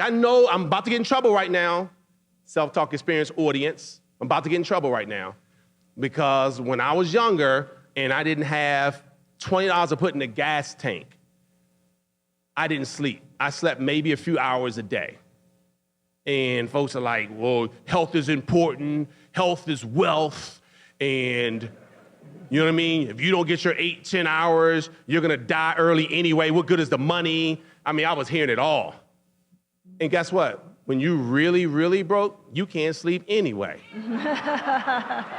I know I'm about to get in trouble right now, Self-Talk Experience audience. I'm about to get in trouble right now because when I was younger and I didn't have $20 to put in the gas tank, I didn't sleep. I slept maybe a few hours a day. And folks are like, well, health is important, health is wealth, and you know what I mean? If you don't get your 8-10 hours, you're gonna die early anyway. What good is the money? I mean, I was hearing it all. And guess what? When you really, really broke, you can't sleep anyway.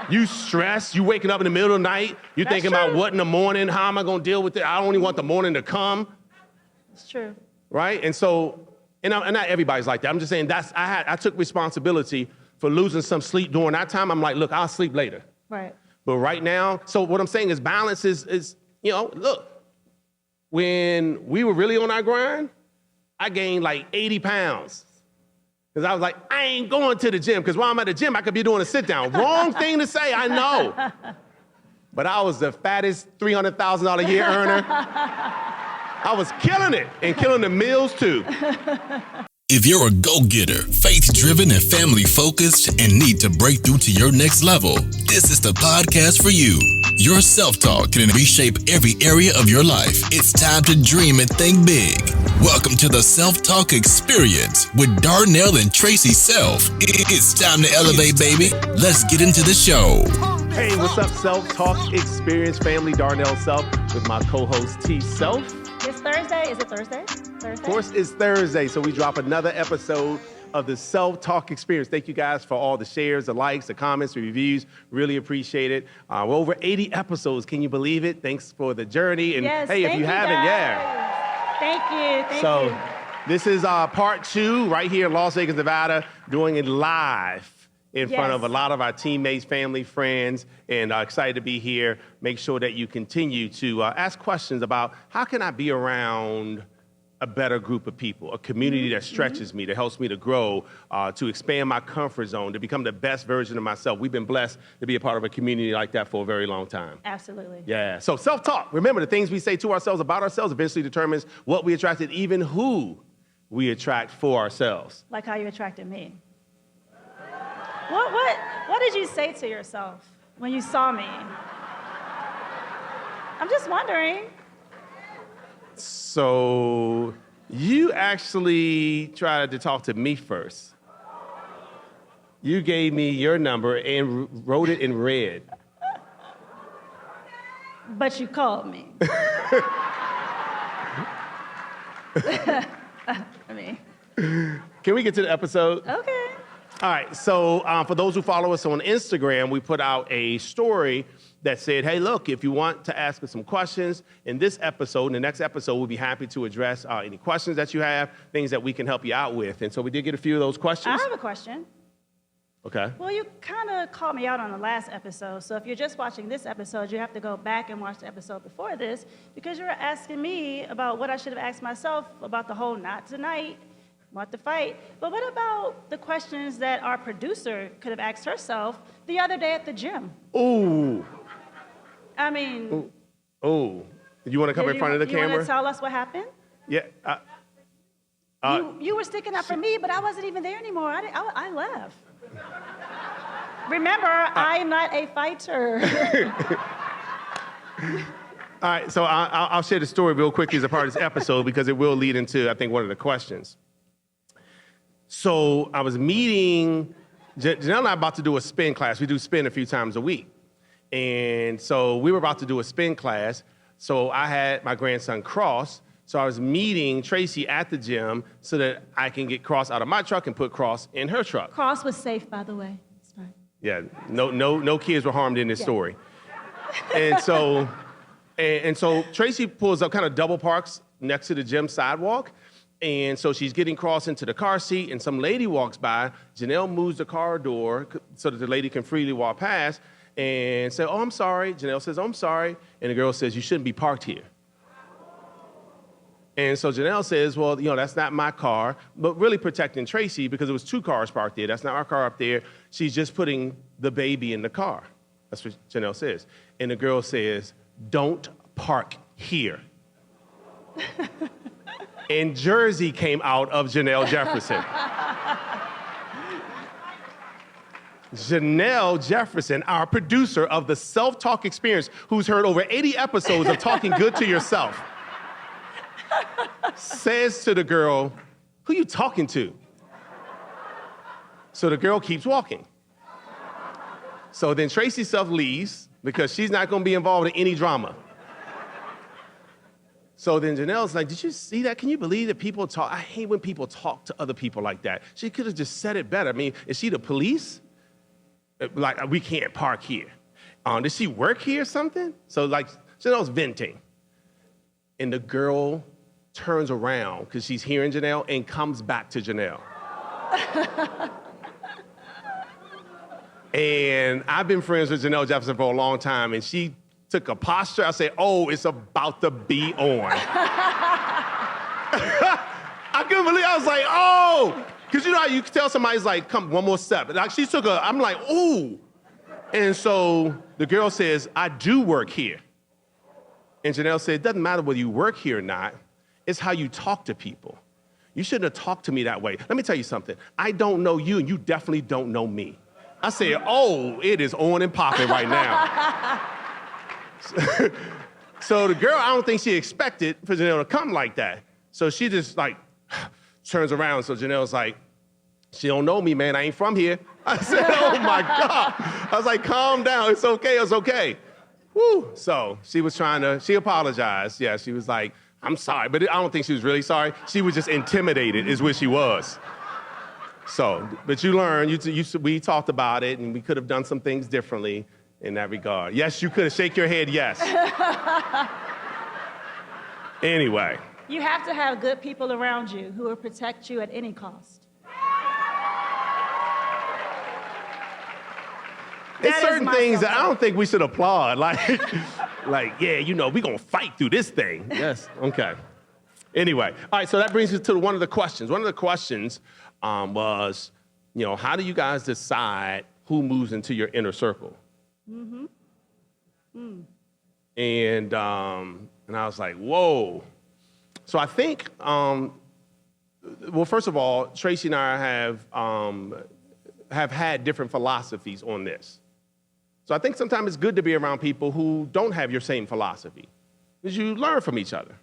You stress, you waking up in the middle of the night, you're thinking about what in the morning, how am I gonna deal with it? I don't even want the morning to come. It's true. Right? And so, and not everybody's like that. I'm just saying I took responsibility for losing some sleep during that time. I'm like, look, I'll sleep later. Right. But right now, so what I'm saying is balance is, you know, look, when we were really on our grind, I gained like 80 pounds. Because I was like, I ain't going to the gym, because while I'm at the gym, I could be doing a sit down. Wrong thing to say, I know. But I was the fattest $300,000 a year earner. I was killing it, and killing the meals too. If you're a go-getter, faith-driven, and family-focused, and need to break through to your next level, this is the podcast for you. Your self-talk can reshape every area of your life. It's time to dream and think big. Welcome to the Self-Talk Experience with Darnell and Tracy Self. It's time to elevate, baby. Let's get into the show. Hey, what's up, Self-Talk Experience family? Darnell Self with my co-host T Self. It's Thursday. Is it Thursday? Of course, it's Thursday, so we drop another episode of the Self-Talk Experience. Thank you guys for all the shares, the likes, the comments, the reviews. Really appreciate it. We're over 80 episodes. Can you believe it? Thanks for the journey. And yes, hey, if you haven't, Thank you. Thank you. This is part 2 right here in Las Vegas, Nevada, doing it live in front of a lot of our teammates, family, friends, and excited to be here. Make sure that you continue to ask questions about how can I be around a better group of people, a community that stretches me, that helps me to grow, to expand my comfort zone, to become the best version of myself. We've been blessed to be a part of a community like that for a very long time. Absolutely. Yeah, so self-talk. Remember, the things we say to ourselves about ourselves eventually determines what we attract and even who we attract for ourselves. Like how you attracted me. What did you say to yourself when you saw me? I'm just wondering. So you actually tried to talk to me first. You gave me your number and wrote it in red. But you called me. Can we get to the episode? Okay. All right, so for those who follow us on Instagram, we put out a story that said, hey, look, if you want to ask us some questions in this episode, in the next episode, we'll be happy to address any questions that you have, things that we can help you out with. And so we did get a few of those questions. I have a question. Okay. Well, you kind of called me out on the last episode, so if you're just watching this episode, you have to go back and watch the episode before this, because you were asking me about what I should have asked myself about the whole not tonight, want to fight. But what about the questions that our producer could have asked herself the other day at the gym? Ooh. I mean... Ooh. You want to come in front of the camera? You want to tell us what happened? Yeah. You were sticking up for me, but I wasn't even there anymore. I left. Remember, I'm not a fighter. All right, so I'll share the story real quickly as a part of this episode because it will lead into, I think, one of the questions. So I was meeting, Janelle and I are about to do a spin class. We do spin a few times a week. And so we were about to do a spin class. So I had my grandson Cross. So I was meeting Tracy at the gym so that I can get Cross out of my truck and put Cross in her truck. Cross was safe, by the way. It's fine. Yeah, no kids were harmed in this story. And so Tracy pulls up, kind of double parks next to the gym sidewalk. And so she's getting Cross into the car seat, and some lady walks by. Janelle moves the car door so that the lady can freely walk past and say, oh, I'm sorry. Janelle says, oh, I'm sorry. And the girl says, you shouldn't be parked here. And so Janelle says, well, that's not my car, but really protecting Tracy because it was 2 cars parked there. That's not our car up there. She's just putting the baby in the car. That's what Janelle says. And the girl says, don't park here. and Jersey came out of Janelle Jefferson. Janelle Jefferson, our producer of the Self-Talk Experience, who's heard over 80 episodes of Talking Good to Yourself, says to the girl, "Who you talking to?" So the girl keeps walking. So then Tracy Self leaves because she's not gonna be involved in any drama. So then Janelle's like, "Did you see that? Can you believe that people talk? I hate when people talk to other people like that. She could have just said it better. I mean, is she the police? Like, we can't park here. Does she work here or something?" So like, Janelle's venting. And the girl turns around because she's hearing Janelle and comes back to Janelle. And I've been friends with Janelle Jefferson for a long time, and she took a posture. I said, "Oh, it's about to be on." I couldn't believe it. I was like, "Oh," because you know how you can tell somebody's like, "Come, one more step." Like she took I'm like, "Ooh." And so the girl says, "I do work here." And Janelle said, "It doesn't matter whether you work here or not. It's how you talk to people. You shouldn't have talked to me that way. Let me tell you something. I don't know you, and you definitely don't know me." I said, "Oh, it is on and popping right now." So the girl, I don't think she expected for Janelle to come like that. So she just like turns around. So Janelle's like, "She don't know me, man. I ain't from here." I said, "Oh my God." I was like, "Calm down. It's okay. It's okay." Woo. So she apologized. Yeah, she was like, "I'm sorry." But I don't think she was really sorry. She was just intimidated is what she was. So, but you learn, we talked about it, and we could have done some things differently in that regard. Yes, you could have. Shake your head, yes. Anyway. You have to have good people around you who will protect you at any cost. There's certain things that I don't think we should applaud. Like, yeah, you know, we're going to fight through this thing. Yes, okay. Anyway, all right, so that brings us to one of the questions. One of the questions was, you know, how do you guys decide who moves into your inner circle? Mm-hmm. Mm. And I was like, whoa. So I think, well, first of all, Tracy and I have had different philosophies on this. So I think sometimes it's good to be around people who don't have your same philosophy, because you learn from each other.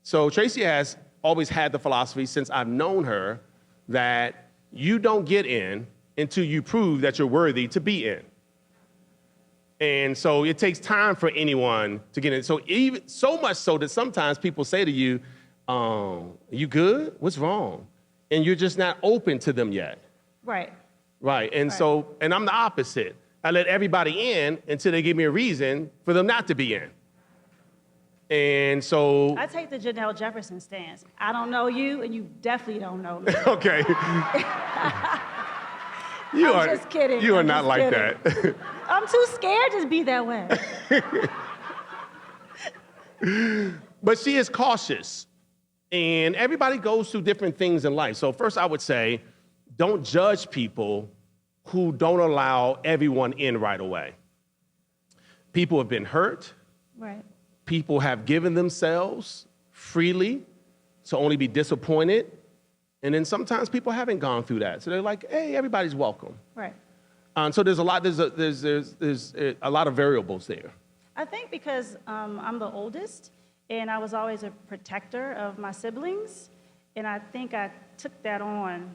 So Tracy has always had the philosophy since I've known her that you don't get in until you prove that you're worthy to be in. And so it takes time for anyone to get in. So even so much so that sometimes people say to you, "Are you good? What's wrong?" And you're just not open to them yet. Right. Right. And so, and I'm the opposite. I let everybody in until they give me a reason for them not to be in. And so I take the Janelle Jefferson stance. I don't know you, and you definitely don't know me. Okay. I'm just kidding. You are I'm not just like kidding. that. I'm too scared to be that way. But she is cautious. And everybody goes through different things in life. So first I would say, don't judge people who don't allow everyone in right away. People have been hurt. Right. People have given themselves freely to only be disappointed. And then sometimes people haven't gone through that. So they're like, hey, everybody's welcome. Right. So there's a lot of variables there. I think because I'm the oldest, and I was always a protector of my siblings, and I think I took that on,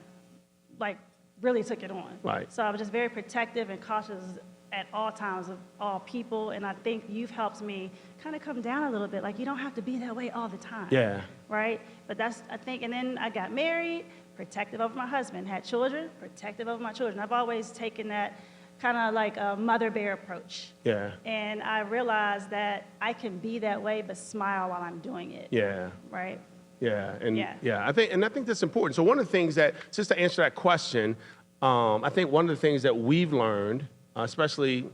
like really took it on. Right. So I was just very protective and cautious at all times of all people, and I think you've helped me kind of come down a little bit. Like, you don't have to be that way all the time. Yeah. Right? But that's, I think, and then I got married, protective of my husband, had children, protective of my children. I've always taken that kind of like a mother bear approach. Yeah. And I realized that I can be that way, but smile while I'm doing it. Yeah. Right? Yeah. And Yeah. I think that's important. So one of the things that, just to answer that question, I think one of the things that we've learned, especially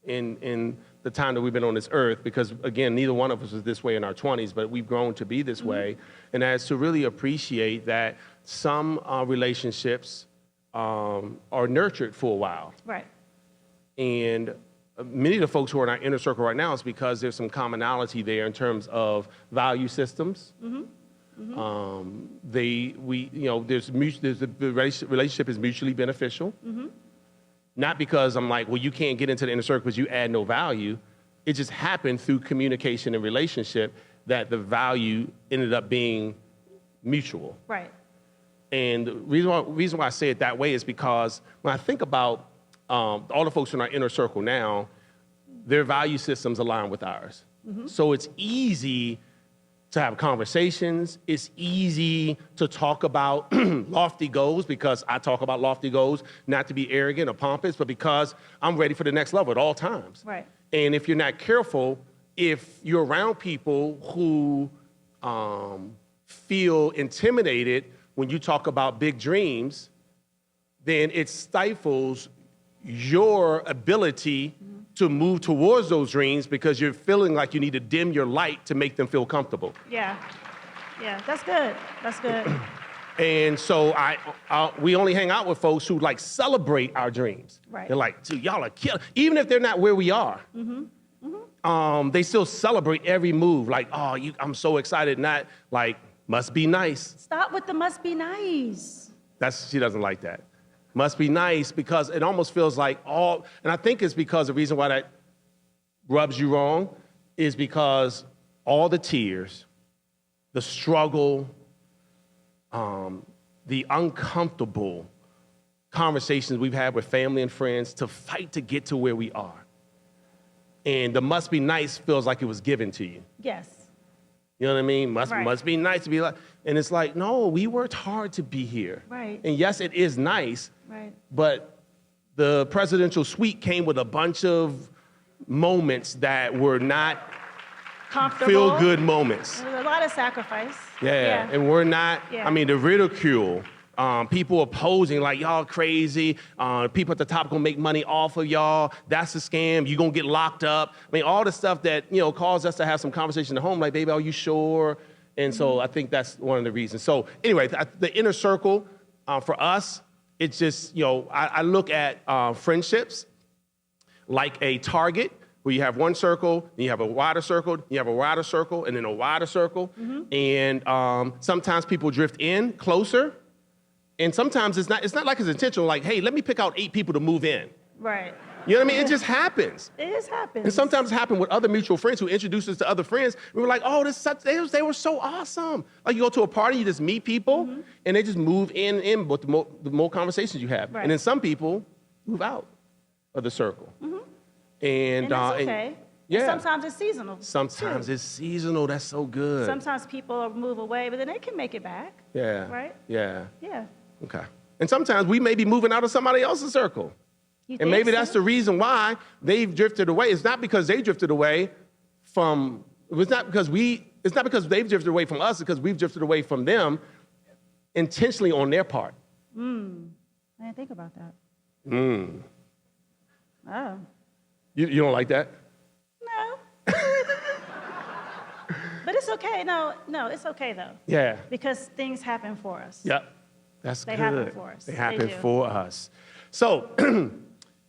in the time that we've been on this earth, because again, neither one of us was this way in our 20s, but we've grown to be this way, and as to really appreciate that some relationships are nurtured for a while. Right. And many of the folks who are in our inner circle right now is because there's some commonality there in terms of value systems, The relationship is mutually beneficial. Not because I'm like, well, you can't get into the inner circle because you add no value. It just happened through communication and relationship that the value ended up being mutual. Right. And the reason why I say it that way is because when I think about all the folks in our inner circle now, their value systems align with ours. So it's easy to have conversations. It's easy to talk about lofty goals because I talk about lofty goals, not to be arrogant or pompous, but because I'm ready for the next level at all times. Right. And if you're not careful, if you're around people who feel intimidated when you talk about big dreams, then it stifles your ability to move towards those dreams because you're feeling like you need to dim your light to make them feel comfortable. Yeah. Yeah, that's good. That's good. And so we only hang out with folks who like celebrate our dreams. Right. They're like, dude, y'all are killing. Even if they're not where we are, they still celebrate every move. Like, oh, I'm so excited. Not like, must be nice. Stop with the must be nice. She doesn't like that. Must be nice because it almost feels like and I think it's because the reason why that rubs you wrong is because all the tears, the struggle, the uncomfortable conversations we've had with family and friends to fight to get to where we are. And the must be nice feels like it was given to you. Yes. You know what I mean? Right. Must be nice to be like, and it's like, no, we worked hard to be here. Right. And yes, it is nice, Right. but the presidential suite came with a bunch of moments that were not Comfortable. feel-good moments. There's a lot of sacrifice. Yeah, and we're not, Yeah. I mean, the ridicule, people opposing, like, y'all crazy, people at the top gonna make money off of y'all, that's a scam, you gonna get locked up. I mean, all the stuff that, caused us to have some conversation at home, like, baby, are you sure? And so I think that's one of the reasons. So anyway, the inner circle, for us, it's just, I look at friendships like a target, where you have one circle, then you have a wider circle, you have a wider circle, and then a wider circle. And sometimes people drift in closer, and sometimes it's not like it's intentional, like, hey, let me pick out 8 people to move in. Right. You know what I mean? It just happens. It just happens. And sometimes it happened with other mutual friends who introduced us to other friends. We were like, oh, they were so awesome. Like, you go to a party, you just meet people, and they just move in with the more conversations you have. Right. And then some people move out of the circle. And that's okay. yeah. And sometimes it's seasonal. Sometimes too. it's seasonal. That's so good. Sometimes people move away, but then they can make it back. Yeah. Right? Yeah. Yeah. Okay. And sometimes we may be moving out of somebody else's circle. You And think maybe so? that's the reason why they've drifted away. It's not because they drifted away from, it's not because they've drifted away from us, it's because we've drifted away from them intentionally on their part. I didn't think about that. Oh. You don't like that? No. But it's okay. No, it's okay though. Yeah. Because things happen for us. Yep. That's They good. happen for us. They They happen do. for us. So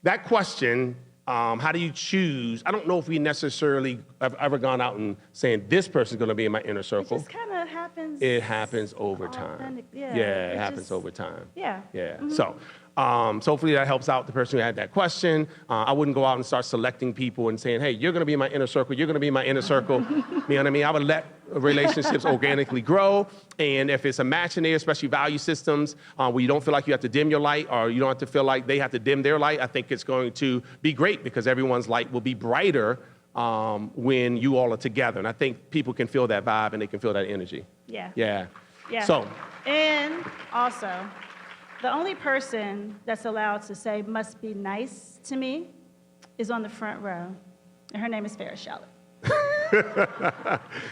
that question, how do you choose? I don't know if we necessarily have ever gone out and saying this person's going to be in my inner It circle. just kind of happens. It happens over time. authentic- yeah, it it happens just- over time. Yeah. Yeah. So hopefully that helps out the person who had that question. I wouldn't go out and start selecting people and saying, hey, you're going to be in my inner circle. You're going to be in my inner circle. You know what I mean? I would let relationships organically grow. And if it's a match in there, especially value systems, where you don't feel like you have to dim your light or you don't have to feel like they have to dim their light, I think it's going to be great because everyone's light will be brighter when you all are together. And I think people can feel that vibe and they can feel that energy. Yeah. Yeah. Yeah. So, And also, the only person that's allowed to say must be nice to me is on the front row. And her name is Farrah Shallot.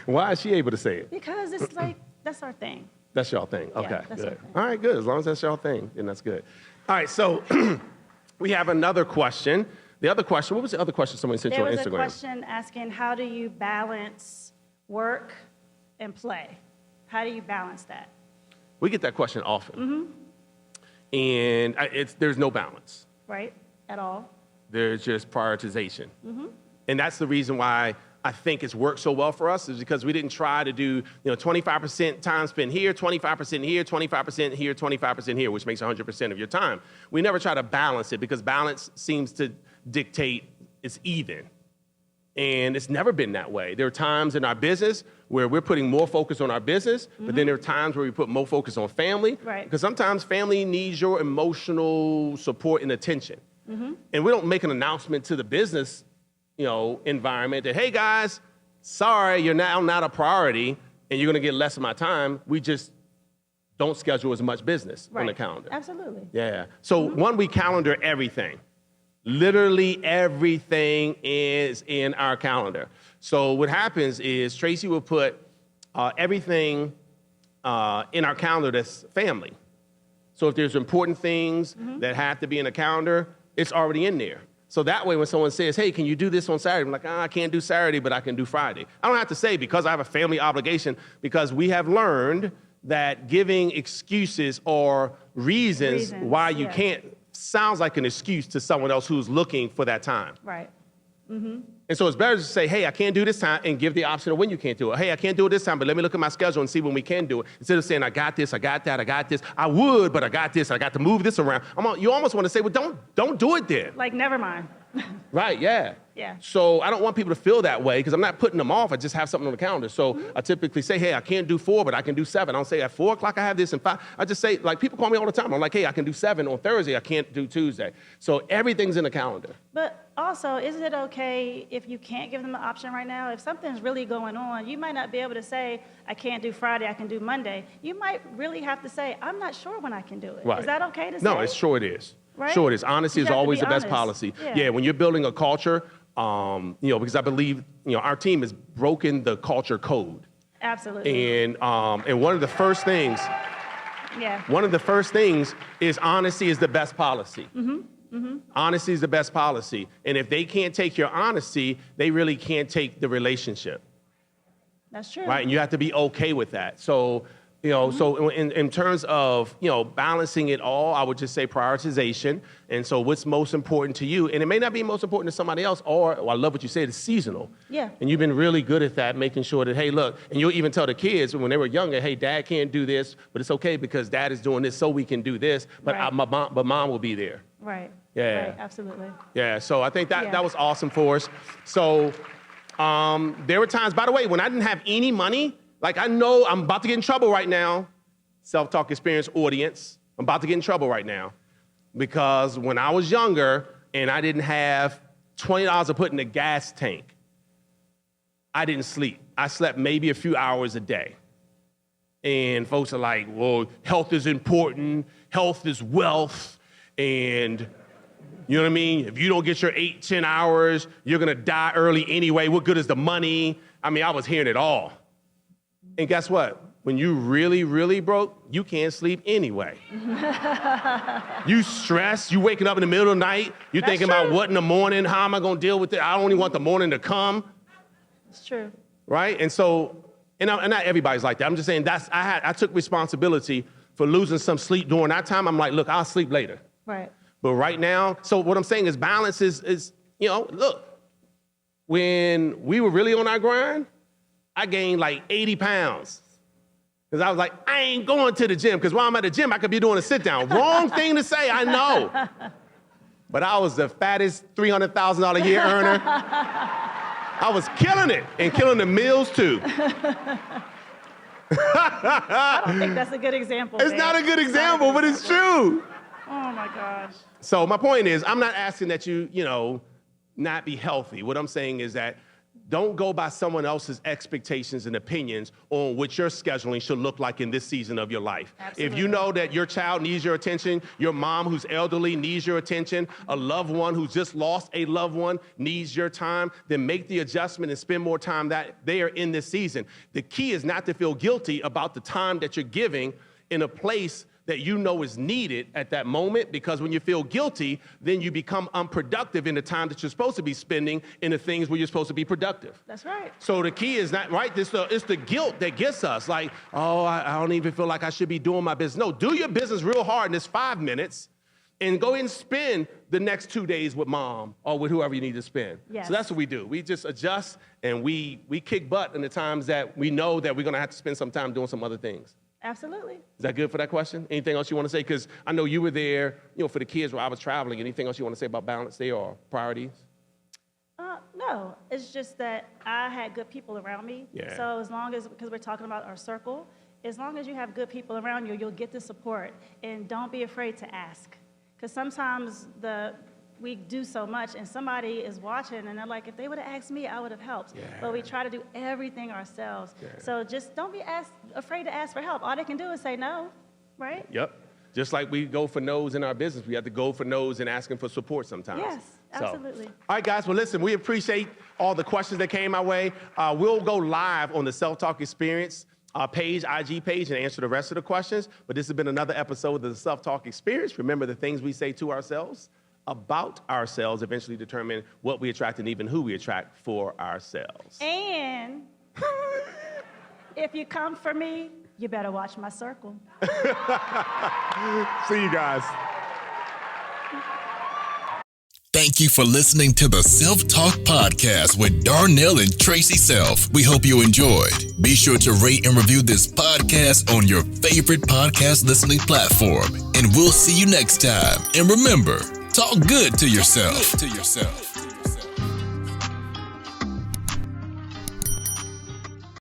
why is she able to say it? Because it's like, that's our thing. That's y'all thing. Yeah, Okay, that's good. our thing. All right, good. As long as that's y'all thing, then that's good. All right, so we have another question. The other question, what was the other question someone sent you There on was Instagram? a question asking, how do you balance work and play? How do you balance that? We get that question often. And there's no balance. Right? At all? There's just prioritization. And that's the reason why I think it's worked so well for us is because we didn't try to do 25% time spent here, 25% here, 25% here, 25% here, which makes 100% of your time. We never try to balance it because balance seems to dictate it's even. And it's never been that way. There are times in our business where we're putting more focus on our business, but then there are times where we put more focus on family. Right. Because sometimes family needs your emotional support and attention. And we don't make an announcement to the business, environment that, hey guys, sorry, you're now not a priority and you're gonna get less of my time. We just don't schedule as much business on the calendar. Absolutely. Yeah. So one, we calendar everything. Literally everything is in our calendar. So what happens is Tracy will put everything in our calendar that's family. So if there's important things that have to be in the calendar, it's already in there. So that way when someone says, hey, can you do this on Saturday? I'm like, I can't do Saturday, but I can do Friday. I don't have to say because I have a family obligation, because we have learned that giving excuses or reasons why you can't sounds like an excuse to someone else who's looking for that time. Right. And so it's better to say, hey, I can't do this time, and give the option of when you can't do it. Hey, I can't do it this time, but let me look at my schedule and see when we can do it. Instead of saying, I got this, I got that, I got this. I would, but I got this, I got to move this around. You almost want to say, well, don't do it then. Like, never mind. Right, yeah. Yeah. So I don't want people to feel that way because I'm not putting them off. I just have something on the calendar. So I typically say, hey, I can't do 4, but I can do 7. I don't say at 4 o'clock I have this and 5. I just say, like, people call me all the time. I'm like, hey, I can do 7 on Thursday. I can't do Tuesday. So everything's in the calendar. But also, isn't it okay if you can't give them the option right now? If something's really going on, you might not be able to say, I can't do Friday, I can do Monday. You might really have to say, I'm not sure when I can do it. Right. Is that okay to say? No, it's sure it is. Right? Sure it is. Honesty You is have to always be the best honest. policy. Yeah. When you're building a culture, because I believe, our team has broken the culture code. Absolutely. And one of the first things, Yeah. One of the first things is honesty is the best policy. Honesty is the best policy. And if they can't take your honesty, they really can't take the relationship, That's true. right? And you have to be okay with that. So, so in terms of, balancing it all, I would just say prioritization. And so what's most important to you, and it may not be most important to somebody else, or I love what you said, it's seasonal. Yeah. And you've been really good at that, making sure that, hey, look, and you'll even tell the kids when they were younger, hey, dad can't do this, but it's okay because dad is doing this so we can do this, but Right. but mom will be there. Right. Yeah. Right. Absolutely. Yeah, so I think Yeah. that was awesome for us. So there were times, by the way, when I didn't have any money, like I know I'm about to get in trouble right now, Self-Talk Experience audience, I'm about to get in trouble right now because when I was younger and I didn't have $20 to put in the gas tank, I didn't sleep. I slept maybe a few hours a day. And folks are like, well, health is important, health is wealth, and you know what I mean? If you don't get your 8-10 hours, you're gonna die early anyway. What good is the money? I mean, I was hearing it all. And guess what? When you really, really broke, you can't sleep anyway. You stress, you waking up in the middle of the night, you're That's thinking about true. what in the morning, how am I gonna deal with it? I don't even want the morning to come, It's true. right? And so, and not everybody's like that. I'm just saying I took responsibility for losing some sleep during that time. I'm like, look, I'll sleep later. Right. But right now, so what I'm saying is balance is look, when we were really on our grind, I gained like 80 pounds. Because I was like, I ain't going to the gym, because while I'm at the gym, I could be doing a sit down. Wrong thing to say, I know. But I was the fattest $300,000 a year earner. I was killing it, and killing the meals too. I don't think that's a good example. It's man. not a good example, but it's true. Oh my gosh. So my point is, I'm not asking that you, not be healthy. What I'm saying is that don't go by someone else's expectations and opinions on what your scheduling should look like in this season of your life. Absolutely. If you know that your child needs your attention, your mom who's elderly needs your attention, a loved one who just lost a loved one needs your time, then make the adjustment and spend more time that they are in this season. The key is not to feel guilty about the time that you're giving in a place that you know is needed at that moment, because when you feel guilty, then you become unproductive in the time that you're supposed to be spending in the things where you're supposed to be productive. That's right. So the key is not, right, it's the guilt that gets us, like, oh, I don't even feel like I should be doing my business. No, do your business real hard in this 5 minutes, and go ahead and spend the next 2 days with mom or with whoever you need to spend. Yes. So that's what we do. We just adjust, and we kick butt in the times that we know that we're going to have to spend some time doing some other things. Absolutely. Is that good for that question? Anything else you want to say? Because I know you were there, for the kids while I was traveling. Anything else you want to say about balance there or priorities? No, it's just that I had good people around me. Yeah. So as long as, because we're talking about our circle, as long as you have good people around you, you'll get the support. And don't be afraid to ask. Because sometimes we do so much and somebody is watching and they're like, if they would have asked me, I would have helped. Yeah. But we try to do everything ourselves. Yeah. So just don't be afraid to ask for help. All they can do is say no, right? Yep. Just like we go for no's in our business, we have to go for no's and asking for support sometimes. Yes, absolutely. All right, guys. Well, listen, we appreciate all the questions that came our way. We'll go live on the Self Talk Experience page, IG page, and answer the rest of the questions. But this has been another episode of the Self Talk Experience. Remember, the things we say to ourselves about ourselves eventually determine what we attract and even who we attract for ourselves. And if you come for me, you better watch my circle. See you guys. Thank you for listening to the Self Talk Podcast with Darnell and Tracy Self. We hope you enjoyed. Be sure to rate and review this podcast on your favorite podcast listening platform. And we'll see you next time. And remember, talk good to yourself.